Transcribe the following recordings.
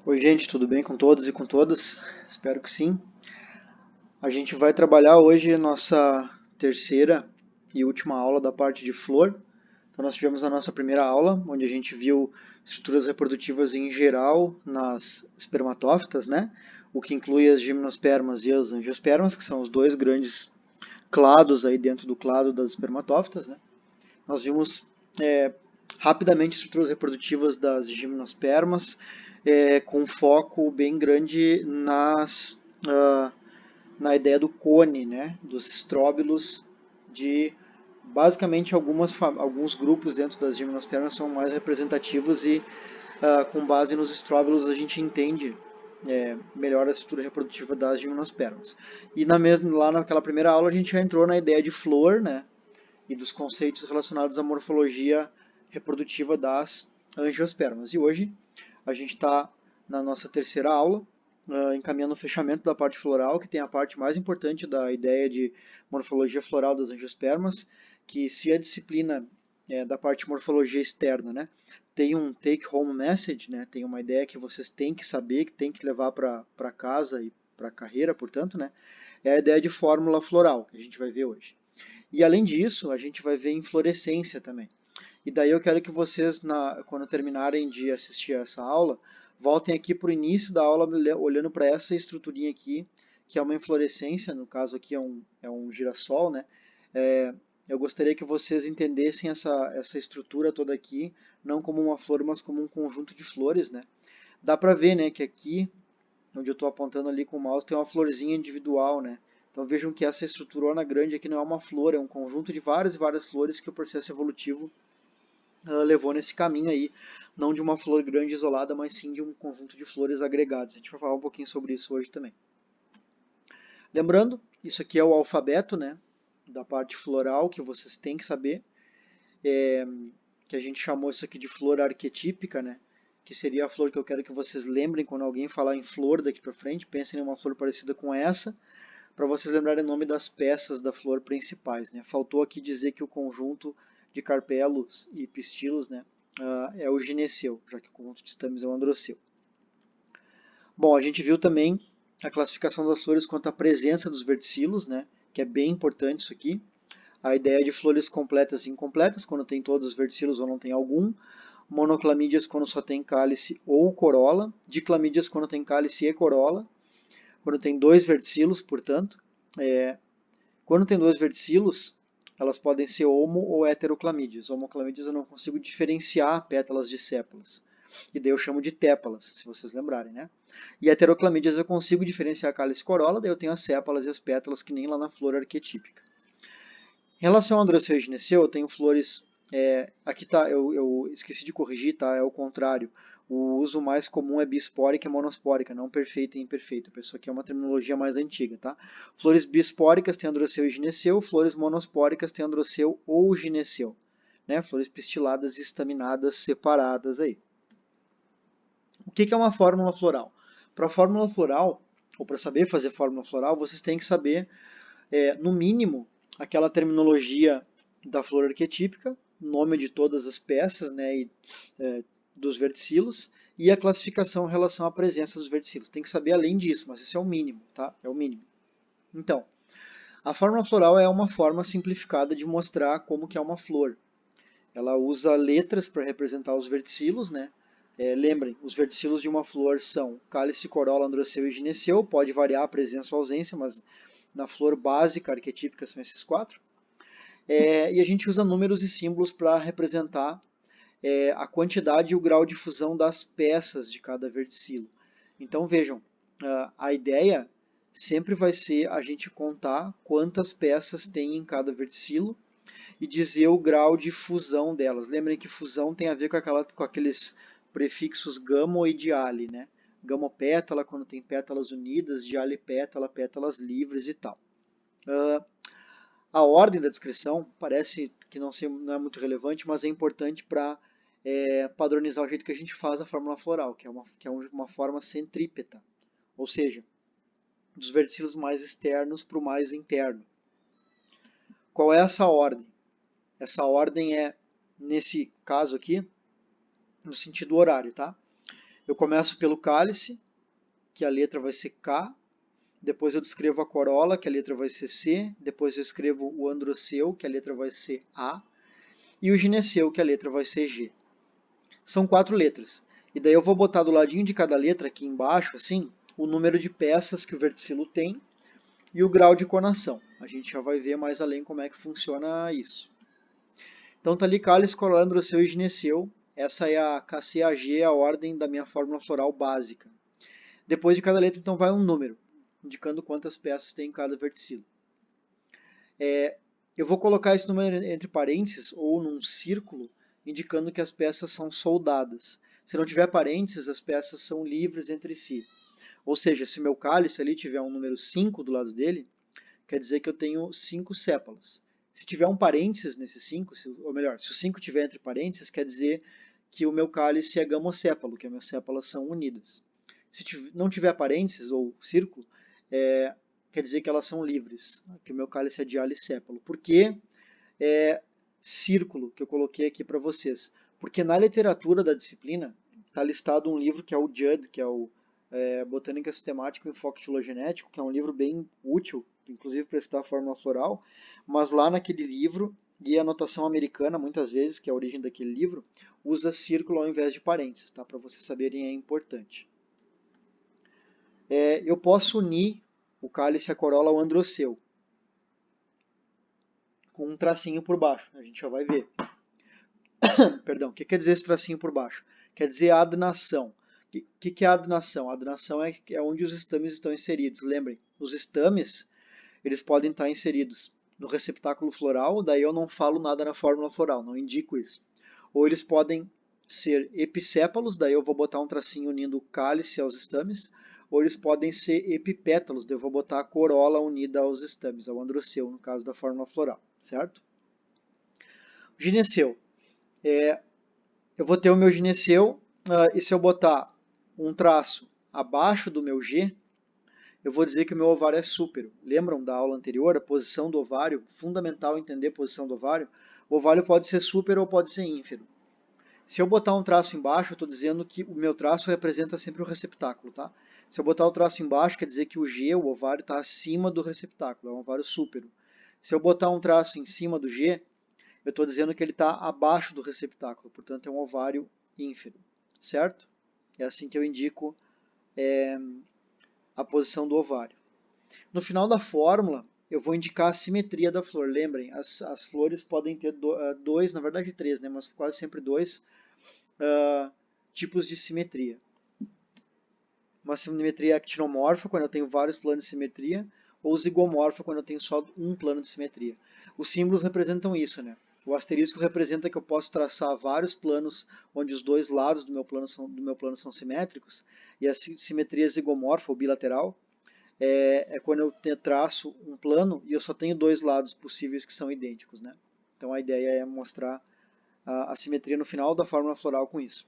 Oi, gente, tudo bem com todos e com todas? Espero que sim. A gente vai trabalhar hoje a nossa terceira e última aula da parte de flor. Então, nós tivemos a nossa primeira aula, onde a gente viu estruturas reprodutivas em geral nas espermatófitas, né? O que inclui as gimnospermas e as angiospermas, que são os dois grandes clados aí dentro do clado das espermatófitas, né? Nós vimos é, rapidamente estruturas reprodutivas das gimnospermas, com foco bem grande na ideia do cone, né, dos estróbilos, de basicamente alguns grupos dentro das gimnospermas são mais representativos e com base nos estróbilos a gente entende melhor a estrutura reprodutiva das gimnospermas. E lá naquela primeira aula a gente já entrou na ideia de flor, né, e dos conceitos relacionados à morfologia reprodutiva das angiospermas. E hoje a gente está na nossa terceira aula, encaminhando o fechamento da parte floral, que tem a parte mais importante da ideia de morfologia floral das angiospermas, que se a disciplina da parte morfologia externa, né, tem um take-home message, né, tem uma ideia que vocês têm que saber, que tem que levar para casa e para a carreira, portanto, né, é a ideia de fórmula floral, que a gente vai ver hoje. E além disso, a gente vai ver inflorescência também. E daí eu quero que vocês, quando terminarem de assistir essa aula, voltem aqui para o início da aula olhando para essa estruturinha aqui, que é uma inflorescência, no caso aqui é um girassol, né? Eu gostaria que vocês entendessem essa estrutura toda aqui, não como uma flor, mas como um conjunto de flores, né? Dá para ver, né, que aqui onde eu estou apontando ali com o mouse, tem uma florzinha individual, né? Então vejam que essa estruturona grande aqui não é uma flor, é um conjunto de várias e várias flores que o processo evolutivo levou nesse caminho aí, não de uma flor grande isolada, mas sim de um conjunto de flores agregadas. A gente vai falar um pouquinho sobre isso hoje também. Lembrando, isso aqui é o alfabeto, né, da parte floral que vocês têm que saber, que a gente chamou isso aqui de flor arquetípica, né, que seria a flor que eu quero que vocês lembrem quando alguém falar em flor daqui para frente, pensem em uma flor parecida com essa, para vocês lembrarem o nome das peças da flor principais, né. Faltou aqui dizer que o conjunto de carpelos e pistilos, né, é o gineceu, já que o conjunto de estames é o androceu. Bom, a gente viu também a classificação das flores quanto à presença dos verticilos, né, que é bem importante isso aqui. A ideia de flores completas e incompletas, quando tem todos os verticilos ou não tem algum. Monoclamídeas quando só tem cálice ou corola. Diclamídeas quando tem cálice e corola. Quando tem dois verticilos, portanto. Quando tem dois verticilos, elas podem ser homo ou heteroclamídeas. Homoclamídeas eu não consigo diferenciar pétalas de sépalas. E daí eu chamo de tépalas, se vocês lembrarem, né? E heteroclamídeas eu consigo diferenciar cálice e corola, daí eu tenho as sépalas e as pétalas que nem lá na flor arquetípica. Em relação ao androceu e gineceu, eu tenho flores. Aqui tá, eu esqueci de corrigir, tá? É o contrário. O uso mais comum é bispórica e monospórica, não perfeita e imperfeita. Isso aqui é uma terminologia mais antiga, tá? Flores bispóricas têm androceu e gineceu, flores monospóricas têm androceu ou gineceu. Né? Flores pistiladas e estaminadas separadas aí. O que é uma fórmula floral? Para fórmula floral, ou para saber fazer fórmula floral, vocês têm que saber no mínimo, aquela terminologia da flor arquetípica, nome de todas as peças, né, dos verticilos, e a classificação em relação à presença dos verticilos. Tem que saber além disso, mas isso é o mínimo, tá? É o mínimo. Então, a fórmula floral é uma forma simplificada de mostrar como que é uma flor. Ela usa letras para representar os verticilos, né? Lembrem, os verticilos de uma flor são cálice, corola, androceu e gineceu. Pode variar a presença ou ausência, mas na flor básica, arquetípica, são esses quatro. E a gente usa números e símbolos para representar a quantidade e o grau de fusão das peças de cada verticilo. Então vejam, a ideia sempre vai ser a gente contar quantas peças tem em cada verticilo e dizer o grau de fusão delas. Lembrem que fusão tem a ver com aqueles prefixos gamo e diale, né? Gamopétala, quando tem pétalas unidas, dialipétala, pétalas livres e tal. A ordem da descrição parece que não é muito relevante, mas é importante para padronizar o jeito que a gente faz a fórmula floral, que é uma forma centrípeta, ou seja, dos verticilos mais externos para o mais interno. Qual é essa ordem? Essa ordem é, nesse caso aqui, no sentido horário, tá? Eu começo pelo cálice, que a letra vai ser K, depois eu descrevo a corola, que a letra vai ser C, depois eu escrevo o androceu, que a letra vai ser A, e o gineceu, que a letra vai ser G. São 4 letras. E daí eu vou botar do ladinho de cada letra, aqui embaixo, assim, o número de peças que o verticilo tem e o grau de conação. A gente já vai ver mais além como é que funciona isso. Então tá ali cálice, corola, androceu e gineceu. Essa é a KCAG, a ordem da minha fórmula floral básica. Depois de cada letra, então, vai um número, indicando quantas peças tem em cada verticilo. Eu vou colocar esse número entre parênteses ou num círculo, indicando que as peças são soldadas. Se não tiver parênteses, as peças são livres entre si. Ou seja, se o meu cálice ali tiver um número 5 do lado dele, quer dizer que eu tenho 5 sépalas. Se tiver um parênteses nesse 5, ou melhor, se o 5 tiver entre parênteses, quer dizer que o meu cálice é gamosépalo, que as minhas sépalas são unidas. Se não tiver parênteses ou círculo, quer dizer que elas são livres, que o meu cálice é dialisépalo. Por que círculo que eu coloquei aqui para vocês? Porque na literatura da disciplina está listado um livro que é o Judd, que é o Botânica Sistemática e Enfoque Filogenético, que é um livro bem útil, inclusive para estudar a fórmula floral, mas lá naquele livro, e a notação americana, muitas vezes, que é a origem daquele livro, usa círculo ao invés de parênteses, tá? Para vocês saberem, é importante. Eu posso unir o cálice, a corola ao androceu, com um tracinho por baixo, a gente já vai ver. Perdão, o que quer dizer esse tracinho por baixo? Quer dizer adnação. O que é adnação? A adnação é onde os estames estão inseridos. Lembrem, os estames eles podem estar inseridos no receptáculo floral, daí eu não falo nada na fórmula floral, não indico isso. Ou eles podem ser episépalos, daí eu vou botar um tracinho unindo o cálice aos estames, ou eles podem ser epipétalos, daí eu vou botar a corola unida aos estames, ao androceu, no caso da fórmula floral, certo? O gineceu. Eu vou ter o meu gineceu, e se eu botar um traço abaixo do meu G, eu vou dizer que o meu ovário é súpero. Lembram da aula anterior, a posição do ovário? Fundamental entender a posição do ovário. O ovário pode ser súpero ou pode ser ínfero. Se eu botar um traço embaixo, eu estou dizendo que o meu traço representa sempre o receptáculo, tá? Se eu botar o traço embaixo, quer dizer que o G, o ovário, está acima do receptáculo, é um ovário súpero. Se eu botar um traço em cima do G, eu estou dizendo que ele está abaixo do receptáculo, portanto é um ovário ínfero, certo? É assim que eu indico a posição do ovário. No final da fórmula, eu vou indicar a simetria da flor. Lembrem, as flores podem ter dois, na verdade três, né, mas quase sempre dois tipos de simetria. Uma simetria actinomorfa, quando eu tenho vários planos de simetria, ou zigomorfa, quando eu tenho só um plano de simetria. Os símbolos representam isso, né? O asterisco representa que eu posso traçar vários planos onde os dois lados do meu plano são simétricos, e a simetria zigomorfa ou bilateral é quando eu traço um plano e eu só tenho dois lados possíveis que são idênticos, né? Então a ideia é mostrar a simetria no final da fórmula floral com isso.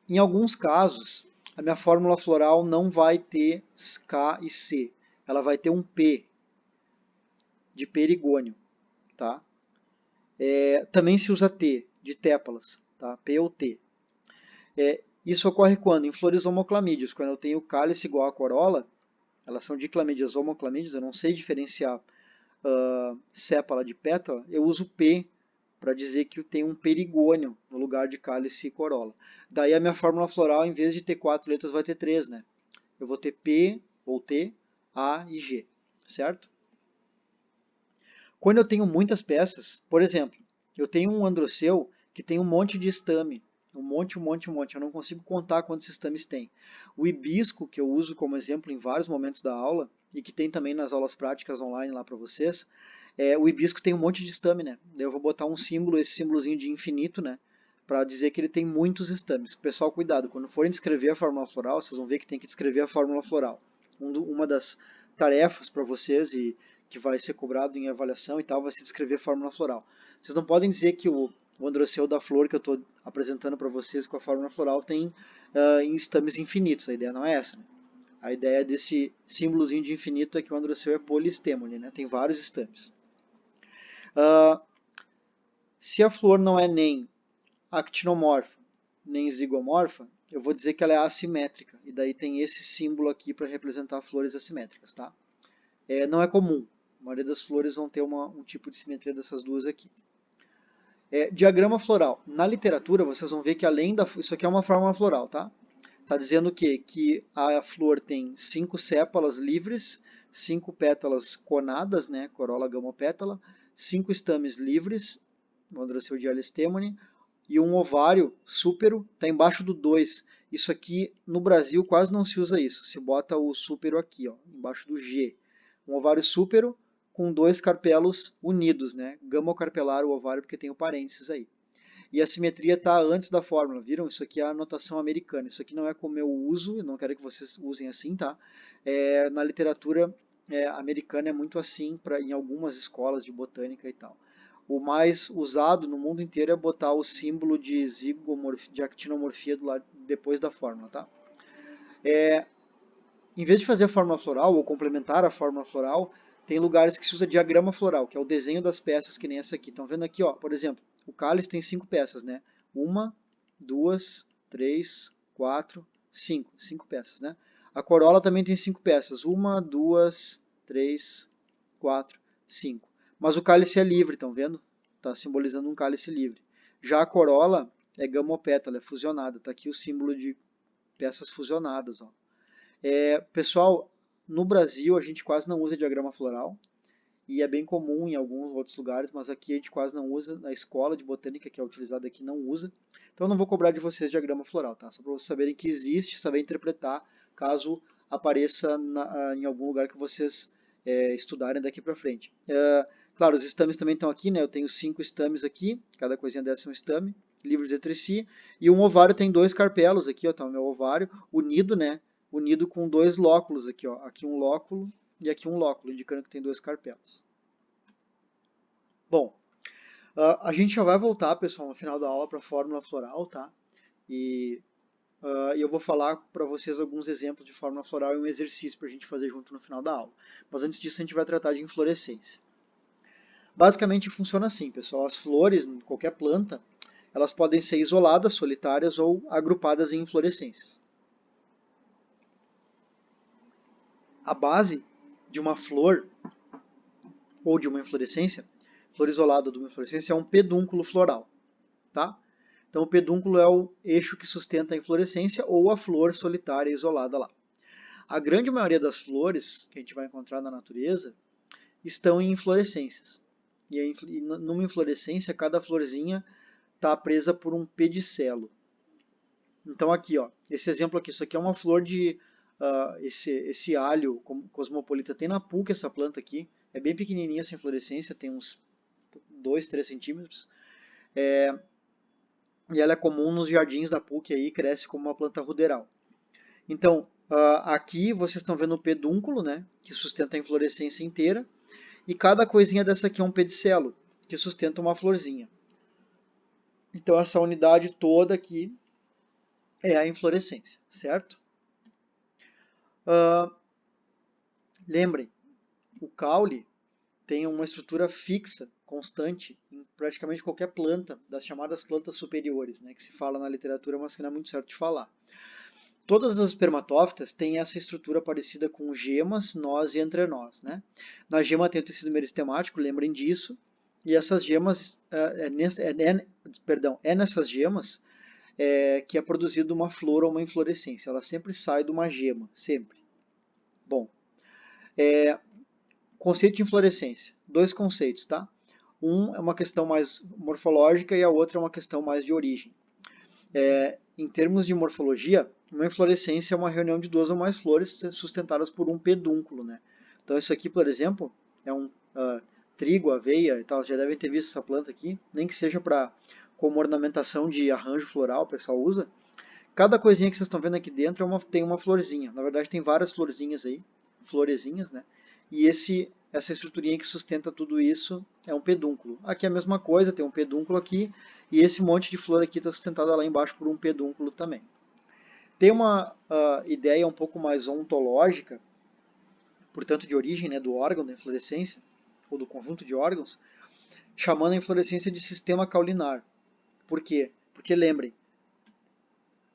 Em alguns casos, a minha fórmula floral não vai ter K e C, ela vai ter um P de perigônio, tá? Também se usa T, de tépalas, tá? P ou T. Isso ocorre quando? Em flores homoclamídeos, quando eu tenho cálice igual a corola, elas são diclamídeas ou homoclamídeas, eu não sei diferenciar sépala de pétala, eu uso P para dizer que tem um perigônio no lugar de cálice e corola. Daí a minha fórmula floral, em vez de ter 4 letras, vai ter 3, né? Eu vou ter P ou T, A e G, certo? Quando eu tenho muitas peças, por exemplo, eu tenho um androceu que tem um monte de estame, um monte, eu não consigo contar quantos estames tem. O hibisco, que eu uso como exemplo em vários momentos da aula, e que tem também nas aulas práticas online lá para vocês, o hibisco tem um monte de estame, né? Eu vou botar um símbolo, esse símbolozinho de infinito, né? Para dizer que ele tem muitos estames. Pessoal, cuidado, quando forem descrever a fórmula floral, vocês vão ver que tem que descrever a fórmula floral. Uma das tarefas para vocês e que vai ser cobrado em avaliação e tal, vai ser descrever a fórmula floral. Vocês não podem dizer que o androceu da flor que eu estou apresentando para vocês com a fórmula floral tem em estames infinitos. A ideia não é essa, né? A ideia desse símbolozinho de infinito é que o androceu é polistemone, né? Tem vários estames. Se a flor não é nem actinomorfa, nem zigomorfa, eu vou dizer que ela é assimétrica. E daí tem esse símbolo aqui para representar flores assimétricas, tá? Não é comum. A maioria das flores vão ter um tipo de simetria dessas duas aqui. Diagrama floral. Na literatura, vocês vão ver que além da... Isso aqui é uma fórmula floral, tá? Está dizendo o quê? Que a flor tem 5 sépalas livres, 5 pétalas conadas, né? Corola, gamopétala, 5 estames livres, Mandraceu de Alistemone, e um ovário súpero está embaixo do 2. Isso aqui, no Brasil, quase não se usa isso. Se bota o súpero aqui, ó, embaixo do G. Um ovário súpero com 2 carpelos unidos, né? Gamocarpelar o ovário, porque tem o parênteses aí. E a simetria está antes da fórmula, viram? Isso aqui é a notação americana. Isso aqui não é como eu uso, eu não quero que vocês usem assim, tá? Na literatura americana é muito assim em algumas escolas de botânica e tal. O mais usado no mundo inteiro é botar o símbolo de de actinomorfia do lado, depois da fórmula, tá? Em vez de fazer a fórmula floral ou complementar a fórmula floral, tem lugares que se usa diagrama floral, que é o desenho das peças, que nem essa aqui. Estão vendo aqui, ó, por exemplo, o cálice tem 5 peças, né? 1, 2, 3, 4, 5. 5 peças, né? A corola também tem 5 peças. 1, 2, 3, 4, 5. Mas o cálice é livre, estão vendo? Está simbolizando um cálice livre. Já a corola é gamopétala, é fusionada. Está aqui o símbolo de peças fusionadas, ó. Pessoal, no Brasil a gente quase não usa diagrama floral e é bem comum em alguns outros lugares, mas aqui a gente quase não usa. Na escola de botânica que é utilizada aqui não usa. Então eu não vou cobrar de vocês diagrama floral, tá? Só para vocês saberem que existe, saber interpretar caso apareça em algum lugar que vocês estudarem daqui para frente. Claro, os estames também estão aqui, né? Eu tenho 5 estames aqui, cada coisinha dessa é um estame, livres entre si. E um ovário tem 2 carpelos aqui, ó, tá o meu ovário unido, né? Unido com 2 lóculos aqui, ó. Aqui um lóculo e aqui um lóculo, indicando que tem 2 carpelos. Bom, a gente já vai voltar, pessoal, no final da aula para a fórmula floral, tá? E eu vou falar para vocês alguns exemplos de fórmula floral e um exercício para a gente fazer junto no final da aula. Mas antes disso, a gente vai tratar de inflorescência. Basicamente funciona assim, pessoal. As flores, em qualquer planta, elas podem ser isoladas, solitárias ou agrupadas em inflorescências. A base de uma flor ou de uma inflorescência, flor isolada de uma inflorescência, é um pedúnculo floral, tá? Então o pedúnculo é o eixo que sustenta a inflorescência ou a flor solitária isolada lá. A grande maioria das flores que a gente vai encontrar na natureza estão em inflorescências. E numa inflorescência, cada florzinha está presa por um pedicelo. Então aqui, ó, esse exemplo aqui, isso aqui é uma flor de esse alho cosmopolita. Tem na PUC essa planta aqui, é bem pequenininha essa inflorescência, tem uns 2, 3 centímetros. E ela é comum nos jardins da PUC aí, cresce como uma planta ruderal. Então, aqui vocês estão vendo o pedúnculo, né, que sustenta a inflorescência inteira, e cada coisinha dessa aqui é um pedicelo, que sustenta uma florzinha. Então, essa unidade toda aqui é a inflorescência, certo? Lembrem, o caule tem uma estrutura fixa, constante, em praticamente qualquer planta, das chamadas plantas superiores, né, que se fala na literatura, mas que não é muito certo de falar. Todas as espermatófitas têm essa estrutura parecida com gemas, nós e entrenós, né? Na gema tem o tecido meristemático, lembrem disso, e essas gemas, nessas gemas que é produzida uma flor ou uma inflorescência. Ela sempre sai de uma gema, sempre. Bom, conceito de inflorescência. 2 conceitos, tá? Um é uma questão mais morfológica e a outra é uma questão mais de origem. Em termos de morfologia, uma inflorescência é uma reunião de 2 ou mais flores sustentadas por um pedúnculo, né? Então isso aqui, por exemplo, é um trigo, aveia e tal. Já devem ter visto essa planta aqui, nem que seja como ornamentação de arranjo floral, o pessoal usa. Cada coisinha que vocês estão vendo aqui dentro tem uma florzinha. Na verdade tem várias florzinhas aí, florezinhas, né? E essa estruturinha que sustenta tudo isso é um pedúnculo. Aqui é a mesma coisa, tem um pedúnculo aqui, e esse monte de flor aqui está sustentada lá embaixo por um pedúnculo também. Tem uma ideia um pouco mais ontológica, portanto de origem, né, do órgão da inflorescência, ou do conjunto de órgãos, chamando a inflorescência de sistema caulinar. Por quê? Porque lembrem,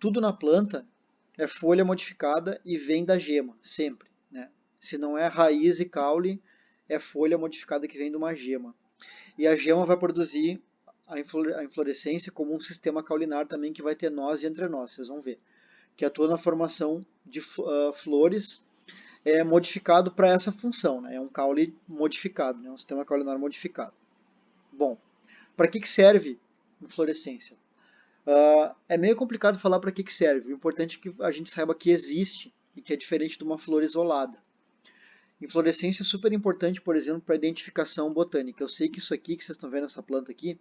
tudo na planta é folha modificada e vem da gema, sempre, né? Se não é raiz e caule, é folha modificada que vem de uma gema. E a gema vai produzir a inflorescência como um sistema caulinar também que vai ter nós e entrenós, vocês vão ver. Que atua na formação de flores modificado para essa função, né? É um caule modificado, né? Um sistema caulinar modificado. Bom, para que serve inflorescência? É meio complicado falar para que serve. O importante é que a gente saiba que existe e que é diferente de uma flor isolada. Inflorescência é super importante, por exemplo, para identificação botânica. Eu sei que isso aqui que vocês estão vendo, essa planta aqui,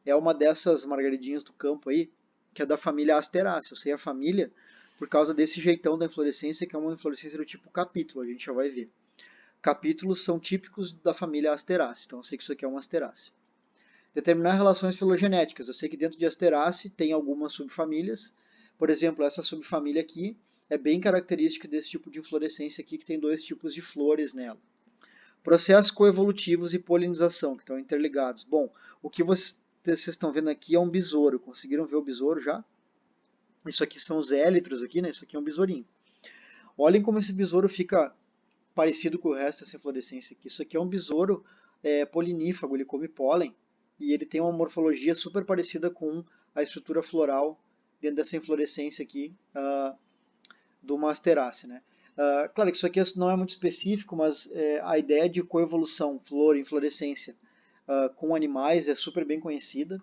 é uma dessas margaridinhas do campo aí, que é da família Asteraceae. Eu sei a família por causa desse jeitão da inflorescência, que é uma inflorescência do tipo capítulo, a gente já vai ver. Capítulos são típicos da família Asteraceae, então eu sei que isso aqui é uma Asteraceae. Determinar relações filogenéticas. Eu sei que dentro de Asteraceae tem algumas subfamílias. Por exemplo, essa subfamília aqui é bem característica desse tipo de inflorescência aqui, que tem dois tipos de flores nela. Processos coevolutivos e polinização, que estão interligados. Bom, o que vocês estão vendo aqui é um besouro. Conseguiram ver o besouro já? Isso aqui são os élitros aqui, né? Isso aqui é um besourinho. Olhem como esse besouro fica parecido com o resto dessa inflorescência aqui. Isso aqui é um besouro polinífago, ele come pólen e ele tem uma morfologia super parecida com a estrutura floral dentro dessa inflorescência aqui do Asteraceae, né? Claro que isso aqui não é muito específico, mas a ideia de coevolução, flor, inflorescência com animais é super bem conhecida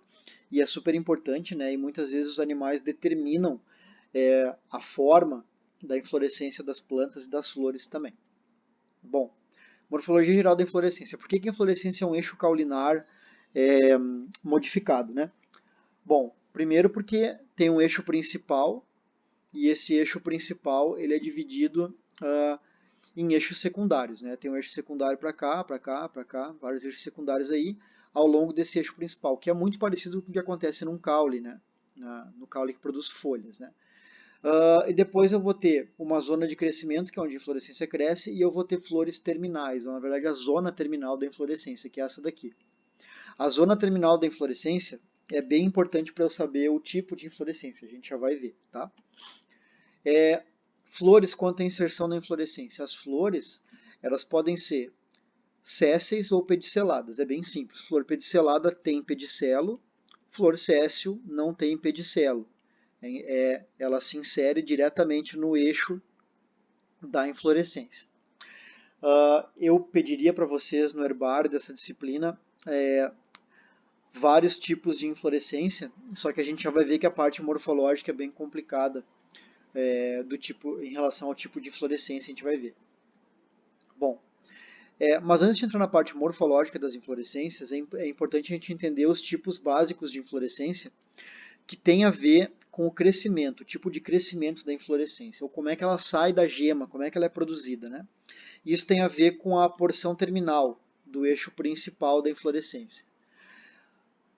e é super importante, né? E muitas vezes os animais determinam a forma da inflorescência das plantas e das flores também. Bom, morfologia geral da inflorescência. Por que a inflorescência é um eixo caulinar modificado, né? Bom, primeiro porque tem um eixo principal e esse eixo principal ele é dividido em eixos secundários, né? Tem um eixo secundário para cá, para cá, para cá, vários eixos secundários aí ao longo desse eixo principal, que é muito parecido com o que acontece num caule, né? No caule que produz folhas, né? E depois eu vou ter uma zona de crescimento, que é onde a inflorescência cresce, e eu vou ter flores terminais, ou na verdade a zona terminal da inflorescência, que é essa daqui. A zona terminal da inflorescência é bem importante para eu saber o tipo de inflorescência, a gente já vai ver, tá? Flores quanto à inserção na inflorescência. As flores, elas podem ser sésseis ou pediceladas, é bem simples. Flor pedicelada tem pedicelo, flor séssil não tem pedicelo. Ela se insere diretamente no eixo da inflorescência. Eu pediria para vocês no herbário dessa disciplina vários tipos de inflorescência, só que a gente já vai ver que a parte morfológica é bem complicada do tipo, em relação ao tipo de inflorescência, a gente vai ver. Bom, mas antes de entrar na parte morfológica das inflorescências, é importante a gente entender os tipos básicos de inflorescência que tem a ver com o crescimento, o tipo de crescimento da inflorescência, ou como é que ela sai da gema, como é que ela é produzida, né? Isso tem a ver com a porção terminal do eixo principal da inflorescência.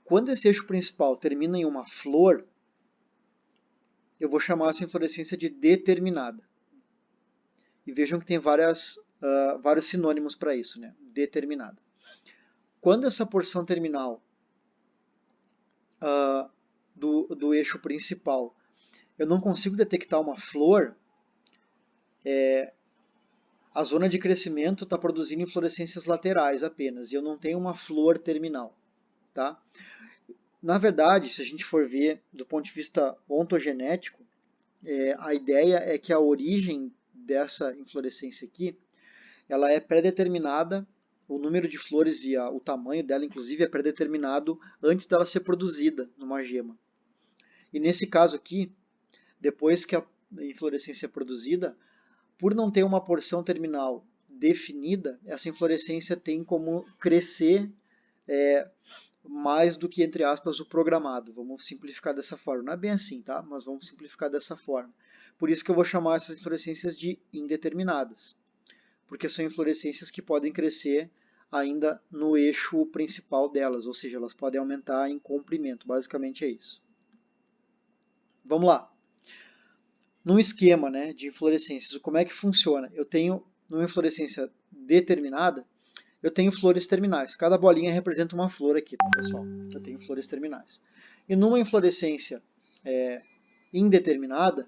Quando esse eixo principal termina em uma flor, eu vou chamar essa inflorescência de determinada. E vejam que tem vários sinônimos para isso, né? Determinada. Quando essa porção terminal do eixo principal, eu não consigo detectar uma flor, a zona de crescimento está produzindo inflorescências laterais apenas, e eu não tenho uma flor terminal. Tá? Na verdade, se a gente for ver do ponto de vista ontogenético, a ideia é que a origem dessa inflorescência aqui, ela é pré-determinada, o número de flores e o tamanho dela, inclusive, é pré-determinado antes dela ser produzida numa gema. E nesse caso aqui, depois que a inflorescência é produzida, por não ter uma porção terminal definida, essa inflorescência tem como crescer mais do que, entre aspas, o programado. Vamos simplificar dessa forma. Não é bem assim, tá? Mas vamos simplificar dessa forma. Por isso que eu vou chamar essas inflorescências de indeterminadas, porque são inflorescências que podem crescer ainda no eixo principal delas, ou seja, elas podem aumentar em comprimento. Basicamente é isso. Vamos lá. Num esquema, né, de inflorescências, como é que funciona? Eu tenho, numa inflorescência determinada, eu tenho flores terminais. Cada bolinha representa uma flor aqui, tá, pessoal? Eu tenho flores terminais. E numa inflorescência indeterminada,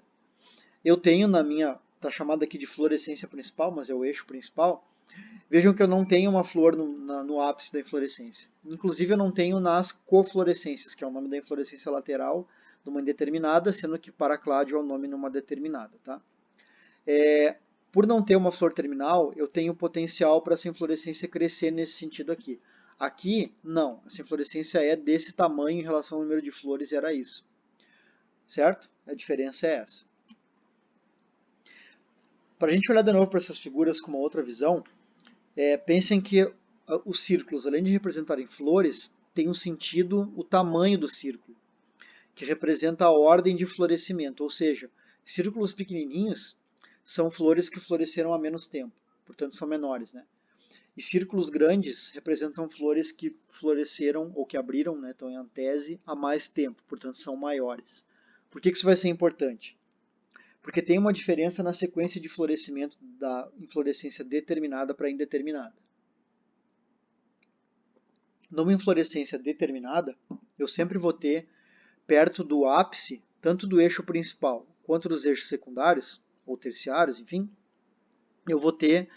eu tenho na minha, está chamada aqui de florescência principal, mas é o eixo principal. Vejam que eu não tenho uma flor no ápice da inflorescência. Inclusive eu não tenho nas coflorescências, que é o nome da inflorescência lateral de uma indeterminada, sendo que paracládio é o nome numa determinada. Tá? Por não ter uma flor terminal, eu tenho potencial para essa inflorescência crescer nesse sentido aqui. Aqui, não. Essa inflorescência é desse tamanho em relação ao número de flores, e era isso. Certo? A diferença é essa. Para a gente olhar de novo para essas figuras com uma outra visão, pensem que os círculos, além de representarem flores, tem um sentido o tamanho do círculo, que representa a ordem de florescimento, ou seja, círculos pequenininhos são flores que floresceram há menos tempo, portanto são menores, né? E círculos grandes representam flores que floresceram ou que abriram, né, estão em antese, há mais tempo, portanto são maiores. Por que isso vai ser importante? Porque tem uma diferença na sequência de florescimento da inflorescência determinada para indeterminada. Numa inflorescência determinada, eu sempre vou ter perto do ápice, tanto do eixo principal quanto dos eixos secundários, ou terciários, enfim, eu vou ter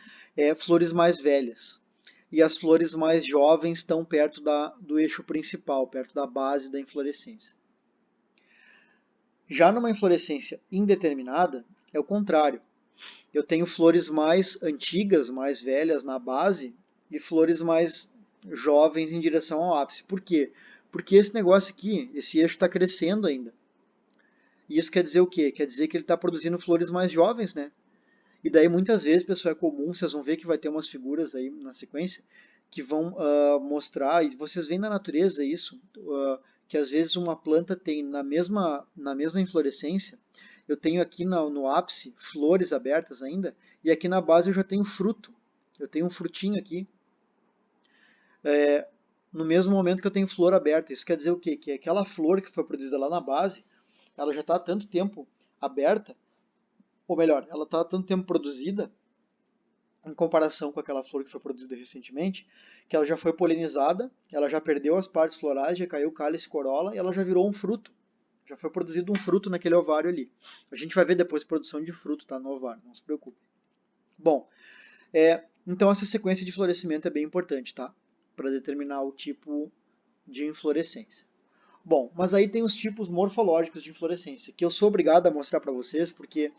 flores mais velhas. E as flores mais jovens estão perto do eixo principal, perto da base da inflorescência. Já numa inflorescência indeterminada, é o contrário. Eu tenho flores mais antigas, mais velhas na base e flores mais jovens em direção ao ápice. Por quê? Porque esse negócio aqui, esse eixo está crescendo ainda. E isso quer dizer o quê? Quer dizer que ele está produzindo flores mais jovens, né? E daí muitas vezes, pessoal, é comum, vocês vão ver que vai ter umas figuras aí na sequência que vão mostrar, e vocês veem na natureza isso, que às vezes uma planta tem na mesma inflorescência, eu tenho aqui no ápice flores abertas ainda, e aqui na base eu já tenho fruto. Eu tenho um frutinho aqui, no mesmo momento que eu tenho flor aberta. Isso quer dizer o quê? Que aquela flor que foi produzida lá na base, ela já está há tanto tempo aberta, ou melhor, ela está há tanto tempo produzida, em comparação com aquela flor que foi produzida recentemente, que ela já foi polinizada, ela já perdeu as partes florais, já caiu cálice e corola, e ela já virou um fruto. Já foi produzido um fruto naquele ovário ali. A gente vai ver depois produção de fruto, tá, no ovário, não se preocupe. Bom, então essa sequência de florescimento é bem importante, tá? Para determinar o tipo de inflorescência. Bom, mas aí tem os tipos morfológicos de inflorescência, que eu sou obrigado a mostrar para vocês, porque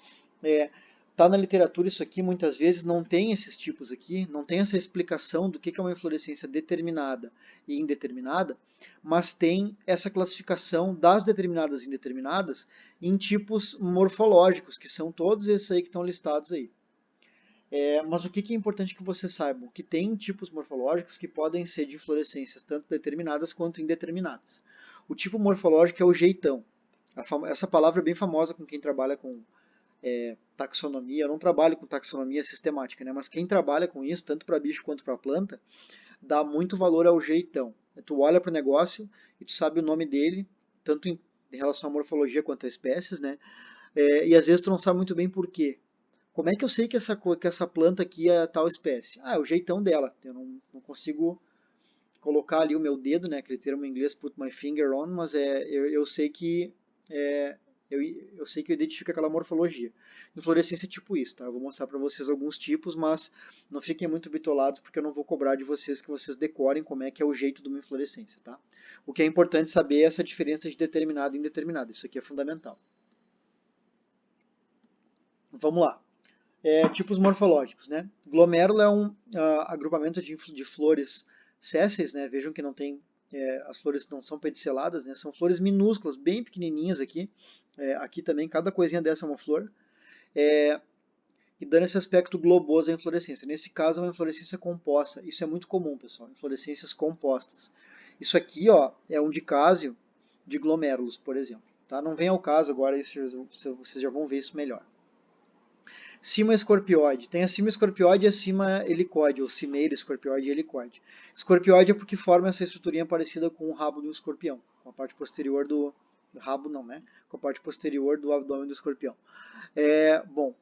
tá na literatura isso aqui, muitas vezes não tem esses tipos aqui, não tem essa explicação do que é uma inflorescência determinada e indeterminada, mas tem essa classificação das determinadas e indeterminadas em tipos morfológicos, que são todos esses aí que estão listados aí. Mas o que é importante que vocês saibam? Que tem tipos morfológicos que podem ser de inflorescências tanto determinadas quanto indeterminadas. O tipo morfológico é o jeitão. Essa palavra é bem famosa com quem trabalha com taxonomia. Eu não trabalho com taxonomia sistemática, né? Mas quem trabalha com isso, tanto para bicho quanto para planta, dá muito valor ao jeitão. Tu olha para o negócio e tu sabe o nome dele, tanto em relação à morfologia quanto a espécies, né? E às vezes tu não sabe muito bem por quê. Como é que eu sei que essa planta aqui é tal espécie? É o jeitão dela. Eu não consigo colocar ali o meu dedo, né? Aquele termo em inglês, put my finger on, mas eu sei que eu sei que eu identifico aquela morfologia. Inflorescência é tipo isso, tá? Eu vou mostrar para vocês alguns tipos, mas não fiquem muito bitolados, porque eu não vou cobrar de vocês que vocês decorem como é que é o jeito de uma inflorescência, tá? O que é importante saber é essa diferença de determinado e indeterminado. Isso aqui é fundamental. Vamos lá. Tipos morfológicos, né? Glomérulo é um agrupamento de flores sésseis, né? Vejam que não tem, as flores não são pediceladas, né? São flores minúsculas, bem pequenininhas aqui. Aqui também, cada coisinha dessa é uma flor. E dando esse aspecto globoso à inflorescência. Nesse caso, é uma inflorescência composta. Isso é muito comum, pessoal, inflorescências compostas. Isso aqui, ó, é um dicásio de glomérulos, por exemplo. Tá? Não vem ao caso agora, isso, vocês já vão ver isso melhor. Cima escorpioide. Tem a cima escorpioide e a cima helicóide, ou cimeira escorpioide e helicóide. Escorpioide é porque forma essa estruturinha parecida com o rabo de um escorpião, com a parte posterior do rabo não, né? Com a parte posterior do abdômen do escorpião. Bom,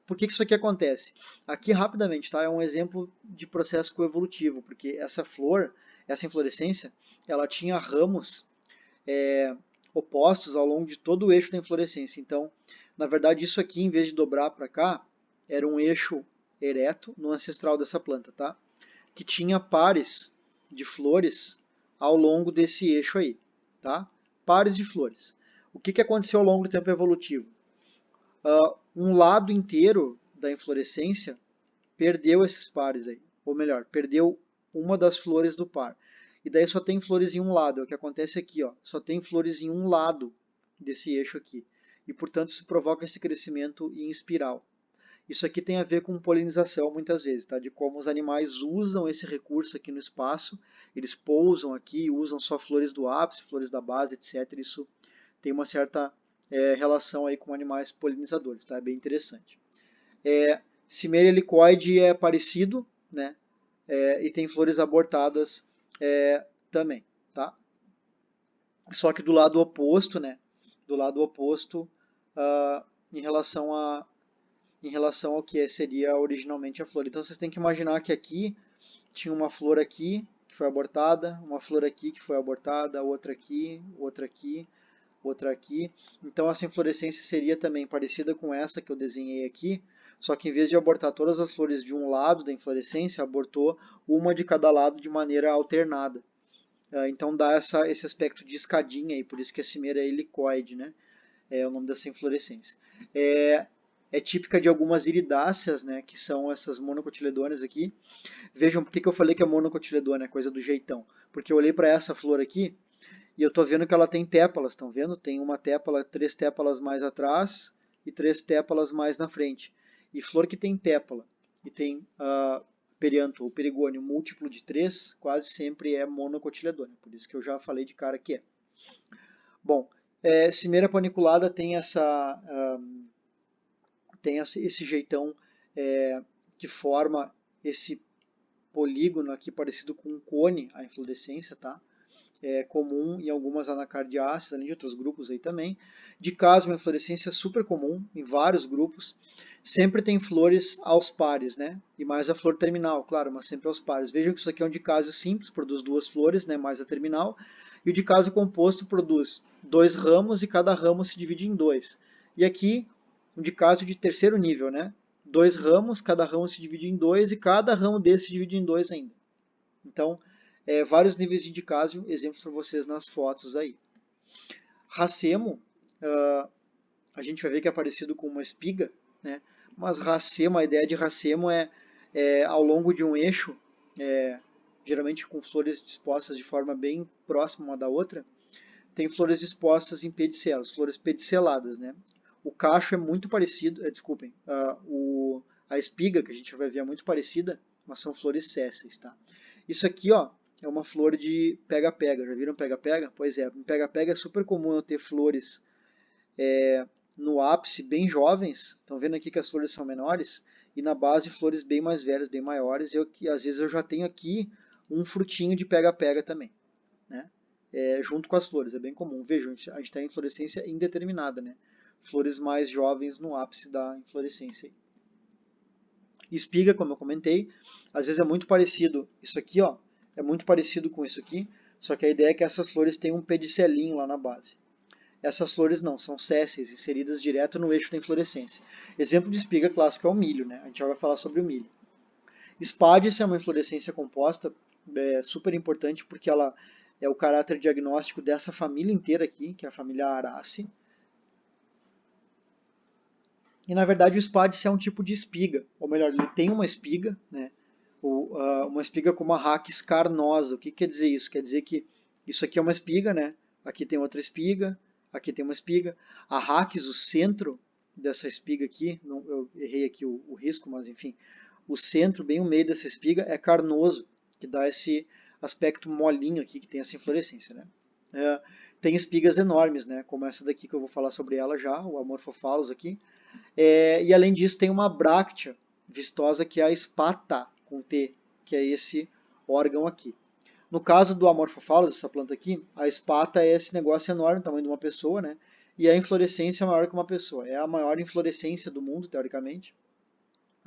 por que isso aqui acontece? Aqui rapidamente, tá? É um exemplo de processo coevolutivo, porque essa flor, essa inflorescência, ela tinha ramos opostos ao longo de todo o eixo da inflorescência. Então, na verdade, isso aqui, em vez de dobrar para cá, era um eixo ereto no ancestral dessa planta, tá? Que tinha pares de flores ao longo desse eixo aí, tá? Pares de flores. O que aconteceu ao longo do tempo evolutivo? Um lado inteiro da inflorescência perdeu esses pares aí, ou melhor, perdeu uma das flores do par. E daí só tem flores em um lado, é o que acontece aqui, ó. Só tem flores em um lado desse eixo aqui. E, portanto, isso provoca esse crescimento em espiral. Isso aqui tem a ver com polinização, muitas vezes, tá? De como os animais usam esse recurso aqui no espaço. Eles pousam aqui, usam só flores do ápice, flores da base, etc. Isso tem uma certa relação aí com animais polinizadores, tá? É bem interessante. Cimeria helicoide é parecido, né? E tem flores abortadas também, tá? Só que do lado oposto, né? Do lado oposto, em relação ao que seria originalmente a flor. Então vocês têm que imaginar que aqui tinha uma flor aqui que foi abortada, uma flor aqui que foi abortada, outra aqui, outra aqui, outra aqui. Então essa inflorescência seria também parecida com essa que eu desenhei aqui, só que em vez de abortar todas as flores de um lado da inflorescência, abortou uma de cada lado de maneira alternada. Então dá esse aspecto de escadinha aí, por isso que a cimeira é helicoide, né? É o nome dessa inflorescência. É típica de algumas iridáceas, né, que são essas monocotiledôneas aqui. Vejam por que eu falei que é monocotiledônea, é coisa do jeitão. Porque eu olhei para essa flor aqui e eu estou vendo que ela tem tépalas, estão vendo? Tem uma tépala, 3 tépalas mais atrás e 3 tépalas mais na frente. E flor que tem tépala e tem perianto ou perigônio múltiplo de 3, quase sempre é monocotiledônea. Por isso que eu já falei de cara que é. Bom, cimeira paniculada tem esse jeitão que forma esse polígono aqui parecido com um cone, a inflorescência, tá? É comum em algumas anacardiáceas, além de outros grupos aí também. De caso, uma inflorescência super comum em vários grupos. Sempre tem flores aos pares, né? E mais a flor terminal, claro, mas sempre aos pares. Vejam que isso aqui é um dicásio simples, produz 2 flores, né? Mais a terminal. E o dicásio composto produz 2 ramos e cada ramo se divide em 2. E aqui, um dicásio de terceiro nível, né? 2 ramos, cada ramo se divide em 2 e cada ramo desse se divide em 2 ainda. Então, vários níveis de dicásio, exemplos para vocês nas fotos aí. Racemo, a gente vai ver que é parecido com uma espiga, né? Mas racemo, a ideia de racemo é ao longo de um eixo, geralmente com flores dispostas de forma bem próxima uma da outra, tem flores dispostas em pedicelos, flores pediceladas, né? O cacho é muito parecido, desculpem, a espiga que a gente vai ver é muito parecida, mas são flores sésseis, tá? Isso aqui, ó, é uma flor de pega-pega. Já viram pega-pega? Pois é, em pega-pega é super comum eu ter flores no ápice bem jovens. Estão vendo aqui que as flores são menores? E na base flores bem mais velhas, bem maiores. E às vezes eu já tenho aqui um frutinho de pega-pega também, né? Junto com as flores, é bem comum. Vejam, a gente tem inflorescência indeterminada, né? Flores mais jovens no ápice da inflorescência. Espiga, como eu comentei, às vezes é muito parecido. Isso aqui, ó, é muito parecido com isso aqui, só que a ideia é que essas flores têm um pedicelinho lá na base. Essas flores não, são sésseis, inseridas direto no eixo da inflorescência. Exemplo de espiga clássico é o milho, né? A gente já vai falar sobre o milho. Espádice é uma inflorescência composta, super importante porque ela é o caráter diagnóstico dessa família inteira aqui, que é a família Araceae. E na verdade o espádice é um tipo de espiga, ou melhor, ele tem uma espiga, né? Uma espiga com uma raquis carnosa. O que quer dizer isso? Quer dizer que isso aqui é uma espiga, né? Aqui tem outra espiga, aqui tem uma espiga. A raquis, o centro dessa espiga aqui, eu errei aqui o risco, mas enfim, o centro, bem o meio dessa espiga, é carnoso, que dá esse aspecto molinho aqui, que tem essa inflorescência, né? Tem espigas enormes, né? Como essa daqui que eu vou falar sobre ela já, o Amorphophallus aqui. E além disso tem uma bráctea vistosa que é a espata, com T, que é esse órgão aqui. No caso do Amorphophallus, essa planta aqui, a espata é esse negócio enorme, tamanho de uma pessoa, né? E a inflorescência é maior que uma pessoa. É a maior inflorescência do mundo, teoricamente.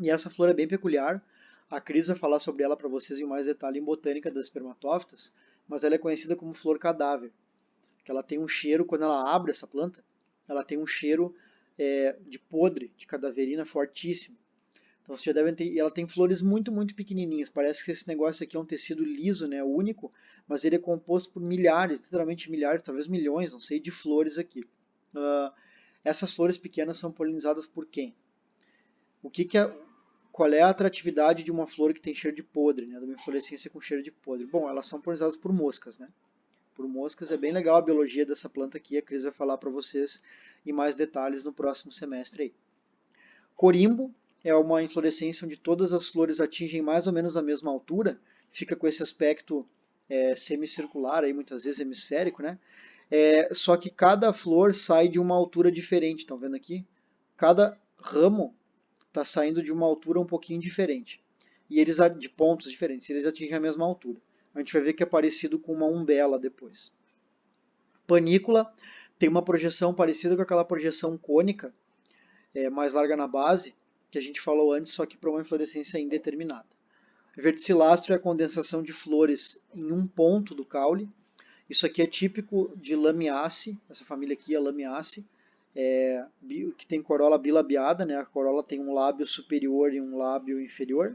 E essa flor é bem peculiar. A Cris vai falar sobre ela para vocês em mais detalhe em Botânica das Espermatófitas, mas ela é conhecida como flor cadáver. que ela tem um cheiro, quando ela abre essa planta, ela tem um cheiro de podre, de cadaverina fortíssimo. Então vocês já devem ter, e ela tem flores muito, muito pequenininhas. Parece que esse negócio aqui é um tecido liso, né, único, mas ele é composto por milhares, literalmente milhares, talvez milhões, não sei, de flores aqui. Essas flores pequenas são polinizadas por quem? Qual é a atratividade de uma flor que tem cheiro de podre, né, de uma inflorescência com cheiro de podre? Bom, elas são polinizadas por moscas, né? Por moscas. É bem legal a biologia dessa planta aqui, a Cris vai falar para vocês em mais detalhes no próximo semestre aí. Corimbo é uma inflorescência onde todas as flores atingem mais ou menos a mesma altura, fica com esse aspecto semicircular, aí, muitas vezes hemisférico, né? Só que cada flor sai de uma altura diferente, estão vendo aqui? Cada ramo está saindo de uma altura um pouquinho diferente, e eles de pontos diferentes, eles atingem a mesma altura. A gente vai ver que é parecido com uma umbela depois. Panícula tem uma projeção parecida com aquela projeção cônica, mais larga na base, que a gente falou antes, só que para uma inflorescência indeterminada. Verticilastro é a condensação de flores em um ponto do caule. Isso aqui é típico de Lamiaceae, essa família aqui é Lamiaceae, que tem corola bilabiada, né? A corola tem um lábio superior e um lábio inferior.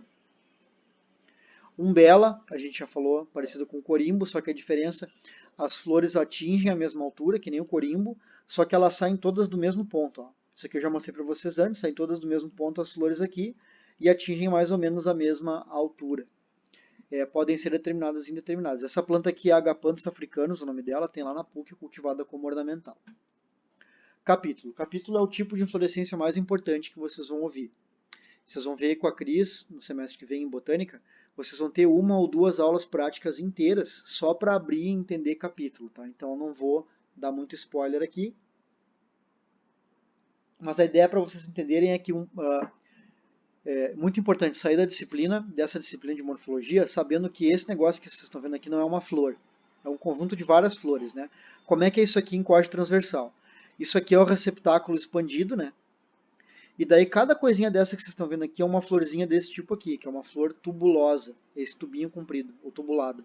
Umbela, a gente já falou, parecido com o corimbo, só que a diferença, as flores atingem a mesma altura, que nem o corimbo, só que elas saem todas do mesmo ponto. Ó. Isso aqui eu já mostrei para vocês antes, saem todas do mesmo ponto as flores aqui, e atingem mais ou menos a mesma altura. Podem ser determinadas e indeterminadas. Essa planta aqui é Agapanthus africanus, o nome dela, tem lá na PUC, cultivada como ornamental. Capítulo. Capítulo é o tipo de inflorescência mais importante que vocês vão ouvir. Vocês vão ver com a Cris, no semestre que vem em Botânica, vocês vão ter uma ou duas aulas práticas inteiras só para abrir e entender capítulo, tá? Então eu não vou dar muito spoiler aqui. Mas a ideia para vocês entenderem é que é muito importante sair dessa disciplina de morfologia, sabendo que esse negócio que vocês estão vendo aqui não é uma flor. É um conjunto de várias flores, né? Como é que é isso aqui em corte transversal? Isso aqui é o receptáculo expandido, né? E daí cada coisinha dessa que vocês estão vendo aqui é uma florzinha desse tipo aqui, que é uma flor tubulosa, esse tubinho comprido, ou tubulada.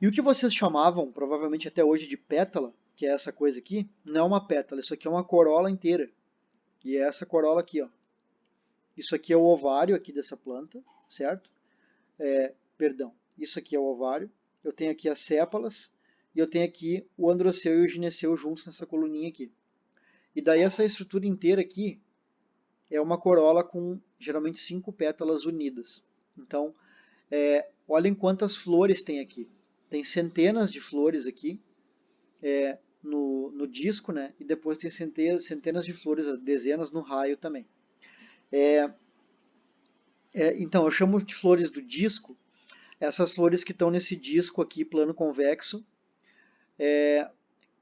E o que vocês chamavam, provavelmente até hoje, de pétala, que é essa coisa aqui, não é uma pétala, isso aqui é uma corola inteira. E é essa corola aqui, ó. Isso aqui é o ovário aqui dessa planta, certo? Perdão, isso aqui é o ovário. Eu tenho aqui as sépalas, e eu tenho aqui o androceu e o gineceu juntos nessa coluninha aqui. E daí essa estrutura inteira aqui é uma corola com geralmente 5 pétalas unidas. Então, olhem quantas flores tem aqui. Tem centenas de flores aqui no disco, né? E depois tem centenas de flores, dezenas no raio também. Então, eu chamo de flores do disco essas flores que estão nesse disco aqui, plano convexo,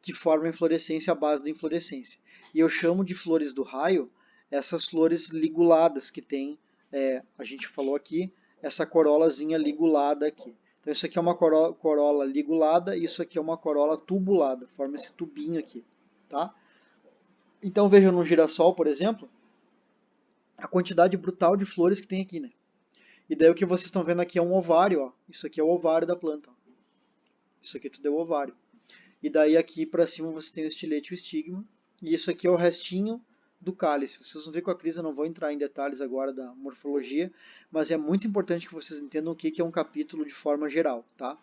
que formam a inflorescência, a base da inflorescência. E eu chamo de flores do raio essas flores liguladas que tem, a gente falou aqui, essa corolazinha ligulada aqui. Então isso aqui é uma corola ligulada e isso aqui é uma corola tubulada, forma esse tubinho aqui. Tá? Então veja no girassol, por exemplo, a quantidade brutal de flores que tem aqui. Né? E daí o que vocês estão vendo aqui é um ovário. Ó. Isso aqui é o ovário da planta. Ó. Isso aqui tudo é o ovário. E daí aqui para cima você tem o estilete e o estigma. E isso aqui é o restinho do cálice. Vocês vão ver com a Cris, eu não vou entrar em detalhes agora da morfologia, mas é muito importante que vocês entendam o que é um capítulo de forma geral. Tá?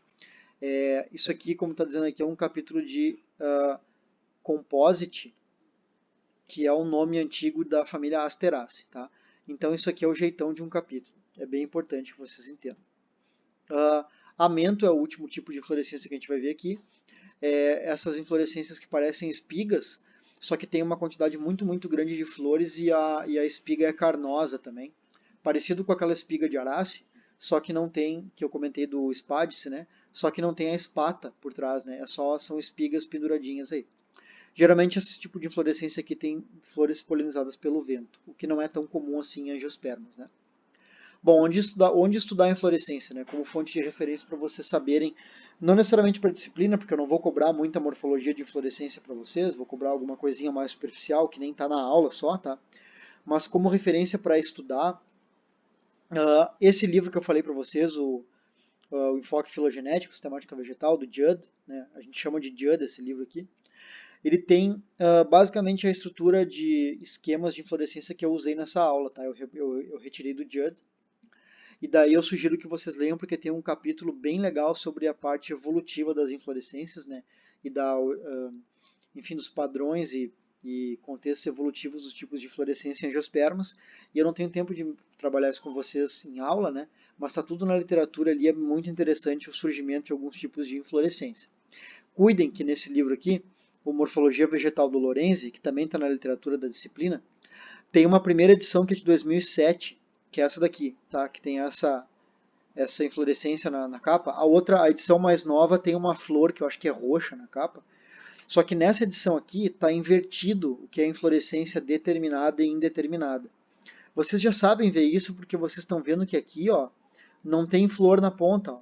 Isso aqui, como está dizendo aqui, é um capítulo de composite, que é o nome antigo da família Asteraceae. Tá? Então isso aqui é o jeitão de um capítulo. É bem importante que vocês entendam. Amento é o último tipo de inflorescência que a gente vai ver aqui. Essas inflorescências que parecem espigas, só que tem uma quantidade muito, muito grande de flores e a espiga é carnosa também. Parecido com aquela espiga de Arace, só que não tem, que eu comentei do Spadice, né? Só que não tem a espata por trás, né? São espigas penduradinhas aí. Geralmente esse tipo de inflorescência aqui tem flores polinizadas pelo vento, o que não é tão comum assim em angiospermas, né? Bom, onde estudar a inflorescência, né? Como fonte de referência para vocês saberem, não necessariamente para disciplina, porque eu não vou cobrar muita morfologia de inflorescência para vocês, vou cobrar alguma coisinha mais superficial, que nem está na aula só, tá? Mas como referência para estudar, esse livro que eu falei para vocês, o o Enfoque Filogenético, Sistemática Vegetal, do Judd, né? A gente chama de Judd esse livro aqui. Ele tem basicamente a estrutura de esquemas de inflorescência que eu usei nessa aula, tá? Eu retirei do Judd. E daí eu sugiro que vocês leiam, porque tem um capítulo bem legal sobre a parte evolutiva das inflorescências, né? E enfim, dos padrões e contextos evolutivos dos tipos de inflorescência em angiospermas. E eu não tenho tempo de trabalhar isso com vocês em aula, né? Mas está tudo na literatura ali, é muito interessante o surgimento de alguns tipos de inflorescência. Cuidem que nesse livro aqui, o Morfologia Vegetal do Lorenzi, que também está na literatura da disciplina, tem uma primeira edição que é de 2007, que é essa daqui, tá? Que tem essa inflorescência na capa. A outra, a edição mais nova, tem uma flor que eu acho que é roxa na capa. Só que nessa edição aqui está invertido o que é inflorescência determinada e indeterminada. Vocês já sabem ver isso porque vocês estão vendo que aqui, ó, não tem flor na ponta, ó.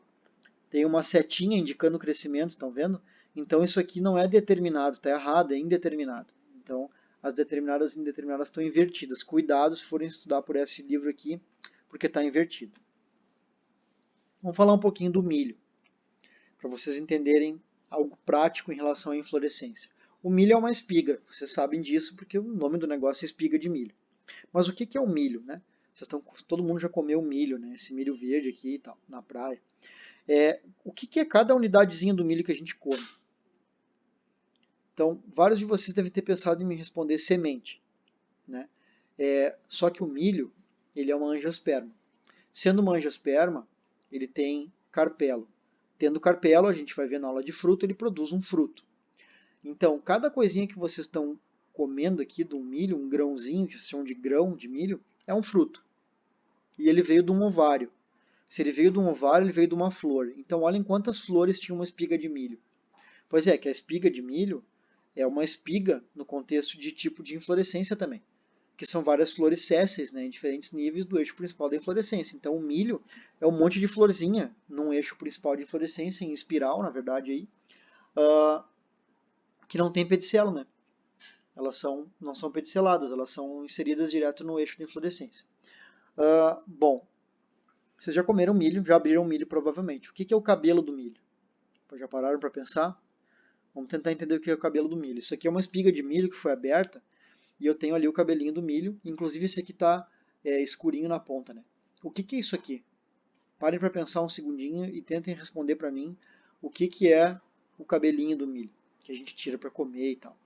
Tem uma setinha indicando o crescimento, estão vendo? Então isso aqui não é determinado, está errado, é indeterminado. Então as determinadas e indeterminadas estão invertidas. Cuidado se forem estudar por esse livro aqui, porque está invertido. Vamos falar um pouquinho do milho, para vocês entenderem algo prático em relação à inflorescência. O milho é uma espiga, vocês sabem disso porque o nome do negócio é espiga de milho. Mas o que é o milho, né? Todo mundo já comeu milho, né? Esse milho verde aqui e tal, na praia. O que é cada unidadezinha do milho que a gente come? Então, vários de vocês devem ter pensado em me responder semente, né? Só que o milho, ele é uma angiosperma. Sendo uma angiosperma, ele tem carpelo. Tendo carpelo, a gente vai ver na aula de fruto, ele produz um fruto. Então, cada coisinha que vocês estão comendo aqui do milho, um grãozinho, que se chama de grão de milho, é um fruto. E ele veio de um ovário. Se ele veio de um ovário, ele veio de uma flor. Então, olhem quantas flores tinha uma espiga de milho. Pois é, que a espiga de milho é uma espiga no contexto de tipo de inflorescência também, que são várias flores sésseis, né, em diferentes níveis do eixo principal da inflorescência. Então, o milho é um monte de florzinha num eixo principal de inflorescência, em espiral, na verdade, aí, que não tem pedicelo, né? Elas não são pediceladas, elas são inseridas direto no eixo de inflorescência. Bom, vocês já comeram milho, já abriram milho provavelmente. O que é o cabelo do milho? Já pararam para pensar? Vamos tentar entender o que é o cabelo do milho. Isso aqui é uma espiga de milho que foi aberta e eu tenho ali o cabelinho do milho. Inclusive esse aqui está escurinho na ponta, né? O que é isso aqui? Parem para pensar um segundinho e tentem responder para mim o que é o cabelinho do milho que a gente tira para comer e tal.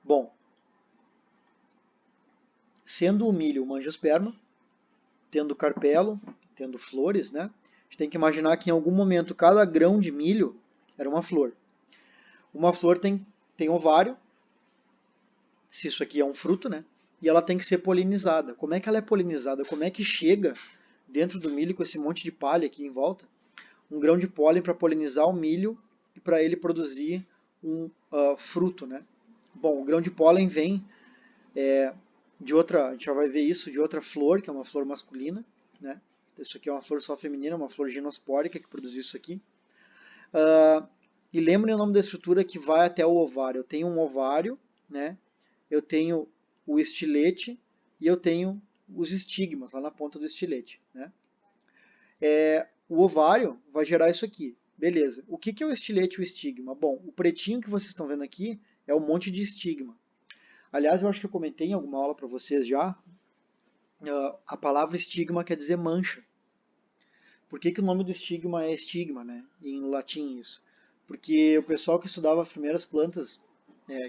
Bom, sendo o milho uma angiosperma, tendo carpelo, tendo flores, né? A gente tem que imaginar que em algum momento cada grão de milho era uma flor. Uma flor tem ovário, se isso aqui é um fruto, né? E ela tem que ser polinizada. Como é que ela é polinizada? Como é que chega dentro do milho com esse monte de palha aqui em volta? Um grão de pólen para polinizar o milho e para ele produzir um fruto, né? Bom, o grão de pólen vem de outra, a gente já vai ver isso, de outra flor, que é uma flor masculina, né? Isso aqui é uma flor só feminina, uma flor ginospórica que produziu isso aqui. E lembrem o nome da estrutura que vai até o ovário. Eu tenho um ovário, né? Eu tenho o estilete e eu tenho os estigmas lá na ponta do estilete, né? O ovário vai gerar isso aqui. Beleza. O que é o estilete e o estigma? Bom, o pretinho que vocês estão vendo aqui é um monte de estigma. Aliás, eu acho que eu comentei em alguma aula para vocês já, a palavra estigma quer dizer mancha. Por que o nome do estigma é estigma, né? Em latim isso? Porque o pessoal que estudava as primeiras plantas,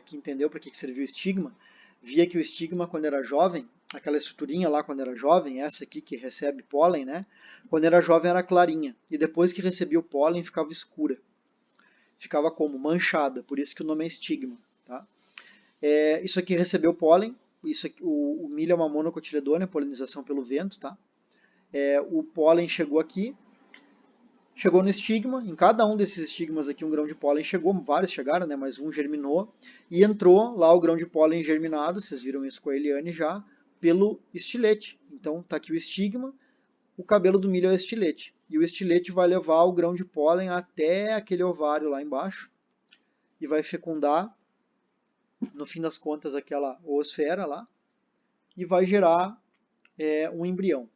que entendeu para que servia o estigma, via que o estigma quando era jovem, aquela estruturinha lá quando era jovem, essa aqui que recebe pólen, né? Quando era jovem era clarinha, e depois que recebia o pólen ficava escura. Ficava como? Manchada, por isso que o nome é estigma, tá? Isso aqui recebeu pólen, o milho é uma monocotiledônia, polinização pelo vento, tá? O pólen chegou aqui, chegou no estigma, em cada um desses estigmas aqui um grão de pólen chegou, vários chegaram, né, mas um germinou, e entrou lá o grão de pólen germinado, vocês viram isso com a Eliane já, pelo estilete. Então está aqui o estigma, o cabelo do milho é o estilete, e o estilete vai levar o grão de pólen até aquele ovário lá embaixo, e vai fecundar, no fim das contas, aquela oosfera lá, e vai gerar um embrião.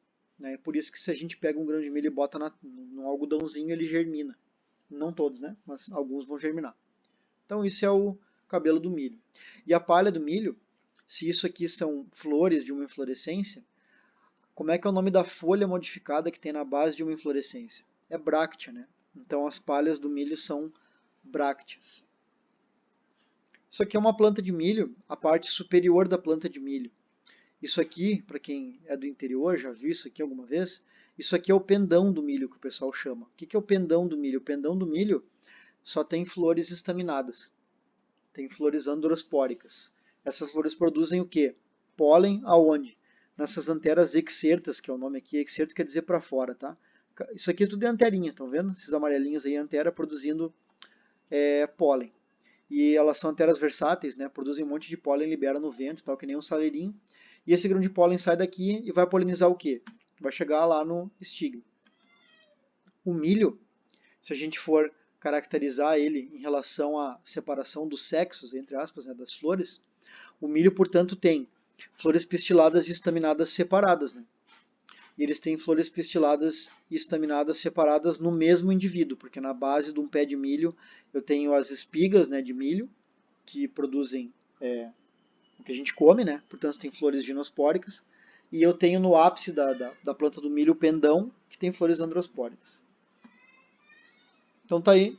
né? Por isso que se a gente pega um grão de milho e bota no algodãozinho, ele germina. Não todos, né? Mas alguns vão germinar. Então isso é o cabelo do milho. E a palha do milho, se isso aqui são flores de uma inflorescência, como é que é o nome da folha modificada que tem na base de uma inflorescência? É bráctea, né? Então as palhas do milho são brácteas. Isso aqui é uma planta de milho, a parte superior da planta de milho. Isso aqui, para quem é do interior, já viu isso aqui alguma vez? Isso aqui é o pendão do milho que o pessoal chama. O que é o pendão do milho? O pendão do milho só tem flores estaminadas. Tem flores androspóricas. Essas flores produzem o quê? Pólen aonde? Nessas anteras excertas, que é o nome aqui, excerto quer dizer para fora, tá? Isso aqui tudo é anterinha, estão vendo? Esses amarelinhos aí, antera produzindo pólen. E elas são anteras versáteis, né? Produzem um monte de pólen, libera no vento, tal, que nem um saleirinho. E esse grão de pólen sai daqui e vai polinizar o quê? Vai chegar lá no estigma. O milho, se a gente for caracterizar ele em relação à separação dos sexos, entre aspas, né, das flores, o milho, portanto, tem flores pistiladas e estaminadas separadas, né? E eles têm flores pistiladas e estaminadas separadas no mesmo indivíduo, porque na base de um pé de milho eu tenho as espigas, né, de milho, que produzem o que a gente come, né? Portanto, tem flores ginospóricas. E eu tenho no ápice da planta do milho o pendão, que tem flores androspóricas. Então tá aí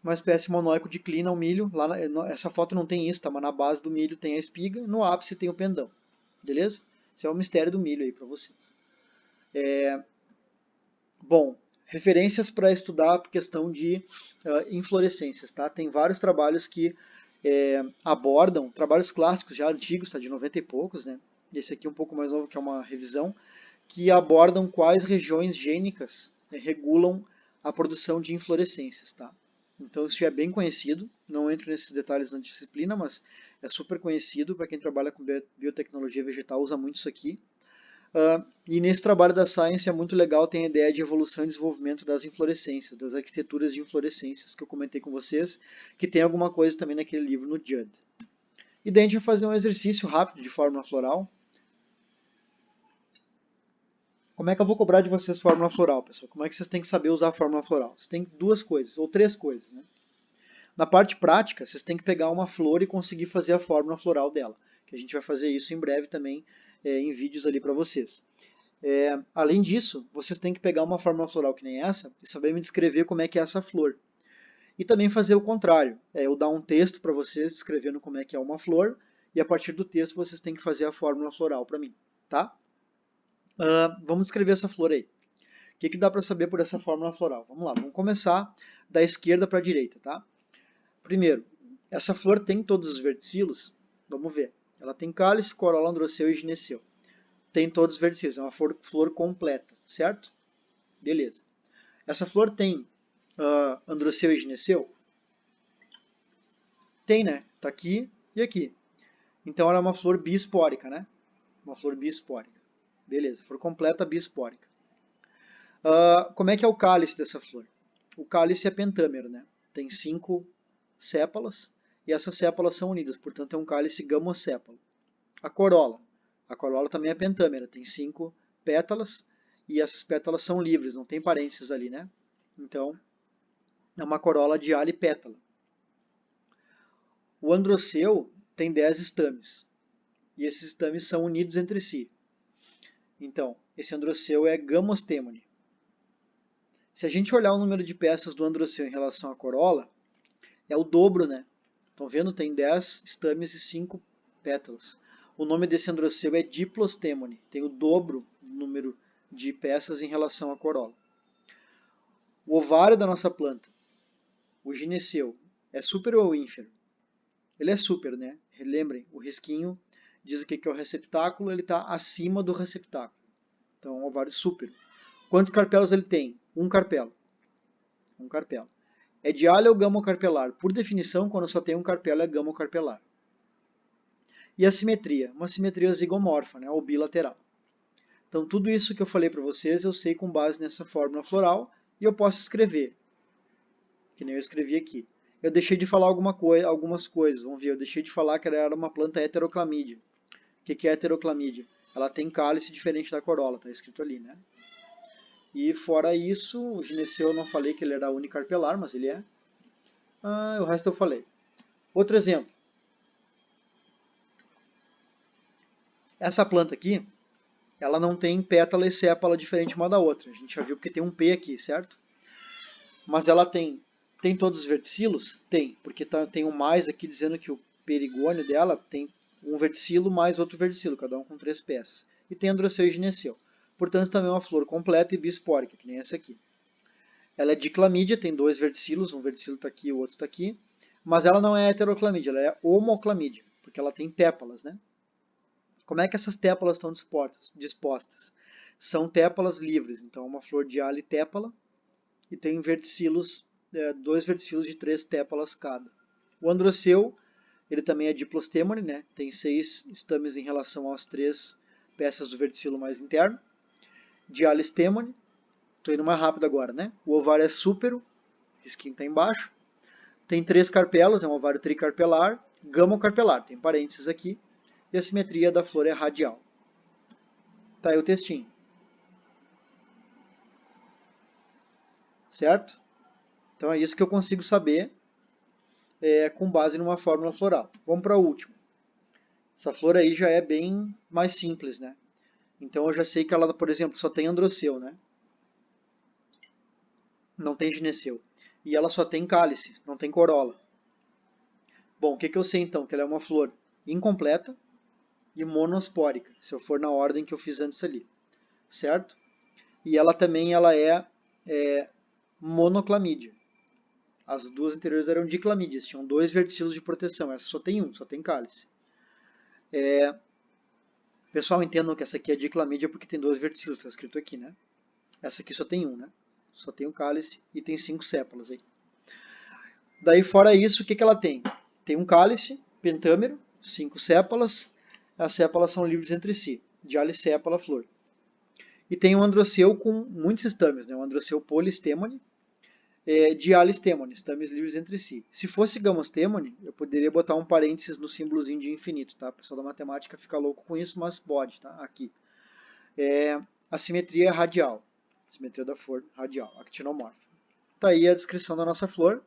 uma espécie monóico-diclina, o milho. Essa foto não tem isso, tá? Mas na base do milho tem a espiga, no ápice tem o pendão. Beleza? Esse é o mistério do milho aí para vocês. Bom, referências para estudar a questão de inflorescências, tá? Tem vários trabalhos que abordam, trabalhos clássicos já antigos, tá? De 90 e poucos, né? Esse aqui é um pouco mais novo, que é uma revisão, que abordam quais regiões gênicas regulam a produção de inflorescências, tá? Então isso já é bem conhecido, não entro nesses detalhes na disciplina, mas é super conhecido para quem trabalha com biotecnologia vegetal, usa muito isso aqui. E nesse trabalho da Science é muito legal, tem a ideia de evolução e desenvolvimento das inflorescências, das arquiteturas de inflorescências que eu comentei com vocês, que tem alguma coisa também naquele livro no Judd. E daí a gente vai fazer um exercício rápido de fórmula floral. Como é que eu vou cobrar de vocês fórmula floral, pessoal? Como é que vocês têm que saber usar a fórmula floral? Vocês têm duas coisas, ou três coisas, né? Na parte prática, vocês têm que pegar uma flor e conseguir fazer a fórmula floral dela, que a gente vai fazer isso em breve também em vídeos ali para vocês. Além disso, vocês têm que pegar uma fórmula floral que nem essa e saber me descrever como é que é essa flor. E também fazer o contrário, eu dar um texto para vocês descrevendo como é que é uma flor e a partir do texto vocês têm que fazer a fórmula floral para mim, tá? Vamos descrever essa flor aí. O que dá para saber por essa fórmula floral? Vamos lá, vamos começar da esquerda para a direita, tá? Primeiro, essa flor tem todos os verticilos? Vamos ver. Ela tem cálice, corola, androceu e gineceu. Tem todos os verticilos, é uma flor completa, certo? Beleza. Essa flor tem androceu e gineceu? Tem, né? Tá aqui e aqui. Então ela é uma flor bispórica, né? Uma flor bispórica. Beleza, flor completa bispórica. Como é que é o cálice dessa flor? O cálice é pentâmero, né? Tem 5 sépalas e essas sépalas são unidas, portanto é um cálice gamosépalo. A corola também é pentâmera, tem 5 pétalas e essas pétalas são livres, não tem parênteses ali, né? Então é uma corola de alipétala. O androceu tem 10 estames e esses estames são unidos entre si. Então, esse androceu é gamostemone. Se a gente olhar o número de peças do androceu em relação à corola, é o dobro, né? Estão vendo? Tem 10 estames e 5 pétalas. O nome desse androceu é diplostemone. Tem o dobro do número de peças em relação à corola. O ovário da nossa planta, o gineceu, é super ou ínfero? Ele é super, né? Lembrem, o risquinho diz o que é o receptáculo, ele está acima do receptáculo. Então, é um ovário super. Quantos carpelos ele tem? Um carpelo. Um carpelo. É diália ou gamocarpelar? Por definição, quando só tem um carpelo, é gamocarpelar. E a simetria? Uma simetria zigomorfa, né? Ou bilateral. Então, tudo isso que eu falei para vocês, eu sei com base nessa fórmula floral e eu posso escrever, que nem eu escrevi aqui. Eu deixei de falar algumas coisas, vamos ver, eu deixei de falar que ela era uma planta heteroclamídea. O que é heteroclamídea? ela tem cálice diferente da corola, está escrito ali, né? E fora isso, o gineceu eu não falei que ele era unicarpelar, mas ele é. O resto eu falei. Outro exemplo. Essa planta aqui, ela não tem pétala e sépala diferente uma da outra. A gente já viu que tem um P aqui, certo? Mas ela tem todos os verticilos? Tem, porque tem um mais aqui dizendo que o perigônio dela tem um verticilo mais outro verticilo, cada um com 3 peças. E tem androceu e gineceu. Portanto, também é uma flor completa e bispórica, que nem essa aqui. Ela é diclamídia, tem 2 verticilos, um verticilo está aqui e o outro está aqui. Mas ela não é heteroclamídia, ela é homoclamídia, porque ela tem tépalas, né? Como é que essas tépalas estão dispostas? São tépalas livres, então é uma flor de alitépala e tem verticilos, 2 verticilos de 3 tépalas cada. O androceu, ele também é diplostêmone, né? Tem 6 estames em relação às 3 peças do verticilo mais interno. Dialistêmone, estou indo mais rápido agora, né? O ovário é súpero, risquinho está embaixo. Tem 3 carpelos, é um ovário tricarpelar. Gamocarpelar, tem parênteses aqui. E a simetria da flor é radial. Tá aí o textinho. Certo? Então é isso que eu consigo saber com base numa fórmula floral. Vamos para o último. Essa flor aí já é bem mais simples, né? Então eu já sei que ela, por exemplo, só tem androceu, né? Não tem gineceu. E ela só tem cálice, não tem corola. Bom, o que eu sei então? Que ela é uma flor incompleta e monospórica, se eu for na ordem que eu fiz antes ali. Certo? E ela também é monoclamídia. As duas anteriores eram diclamídias, tinham 2 verticilos de proteção. Essa só tem um, só tem cálice. Pessoal, entendam que essa aqui é diclamídia porque tem 2 verticilos, está escrito aqui, né? Essa aqui só tem um, né? Só tem um cálice e tem 5 sépalas aí. Daí, fora isso, o que ela tem? Tem um cálice pentâmero, 5 sépalas. As sépalas são livres entre si, dialisépala flor. E tem um androceu com muitos estames, né? Um androceu polistêmone, dialistemone, estames livres entre si. Se fosse gamostemone, eu poderia botar um parênteses no símbolozinho de infinito, tá? O pessoal da matemática fica louco com isso, mas pode, tá? Aqui. A simetria é radial. Simetria da flor radial, actinomorfa. Tá aí a descrição da nossa flor.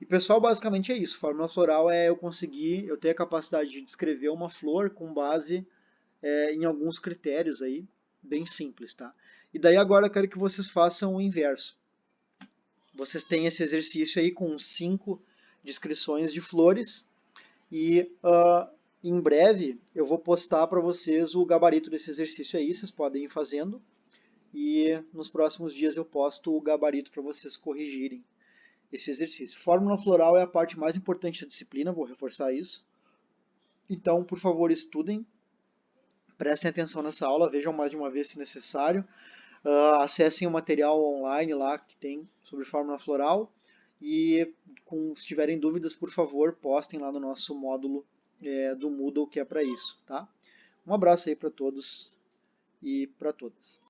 E pessoal, basicamente é isso. Fórmula floral é eu ter a capacidade de descrever uma flor com base em alguns critérios aí, bem simples, tá? E daí agora eu quero que vocês façam o inverso. Vocês têm esse exercício aí com 5 descrições de flores e em breve eu vou postar para vocês o gabarito desse exercício aí, vocês podem ir fazendo e nos próximos dias eu posto o gabarito para vocês corrigirem esse exercício. Fórmula floral é a parte mais importante da disciplina, vou reforçar isso. Então, por favor, estudem, prestem atenção nessa aula, vejam mais de uma vez se necessário. Acessem o material online lá que tem sobre fórmula floral e se tiverem dúvidas, por favor, postem lá no nosso módulo do Moodle que é para isso, tá? Um abraço aí para todos e para todas.